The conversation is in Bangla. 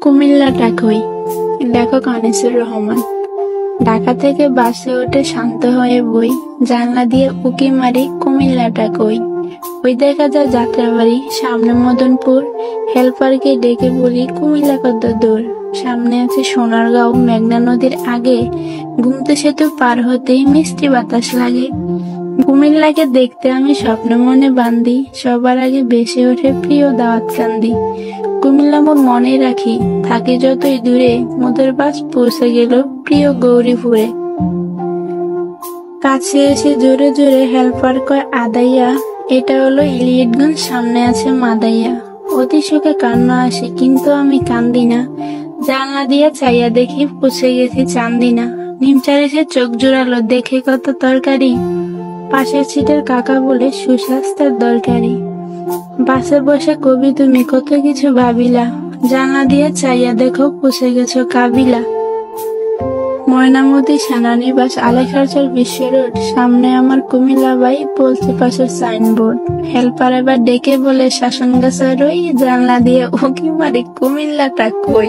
কুমিল্লাটা কই? লেখক আনিসুর রহমান। ঢাকা থেকে বাসে উঠে শান্ত হয়ে বই, জানলা দিয়ে উঁকি মারি কুমিল্লাটা কই। ওই দেখা যায় যাত্রাবাড়ি, সামনে মদনপুর। হেল্পারকে ডেকে বলি কুমিল্লা কত দূর। সামনে আছে সোনারগাঁও, মেঘনা নদীর আগে। গুমতি সেতু পার হতেই মিষ্টি বাতাস লাগে। কুমিল্লাকে দেখতে আমি স্বপ্ন মনে বান্ধি, সবার আগে বেসে ওঠে প্রিয় দাওয়াত কান্দি। কুমিল্লা মোর মনে রাখি, থাকে যতই দূরে, মোদের বাস পৌঁছে গেল প্রিয় গৌরীপুরে। কাছে এসে জোরে জোরে হেল্পার কয় আদাইয়া, এটা হলো ইলিয়টগঞ্জ, সামনে আছে মাদাইয়া। অতি সুখে কান্না আসে কিন্তু আমি কান্দি না, জানলা দিয়ে চাইয়া দেখি পৌঁছে গেছি চান্দিনা। নিমচার এসে চোখ জোড়ালো, দেখে কত তরকারি, পাশের সিটের কাকা বলে সুস্বাস্থ্যের দরকারি। বাসে বসে কবি তুমি কত কিছু ভাবিলা, জানলা দিয়ে চাইয়া দেখো পৌঁছে গেছো কাবিলা। ময়নামতি সেনানিবাস, আলেখারচর বিশ্ব রোড, সামনে আমার কুমিল্লা বাই, বলছে পাশের সাইনবোর্ড। হেল্পার এবার ডেকে বলে শাসন গাছা রই, জানলা দিয়ে উঁকি মারি কুমিল্লাটা কই।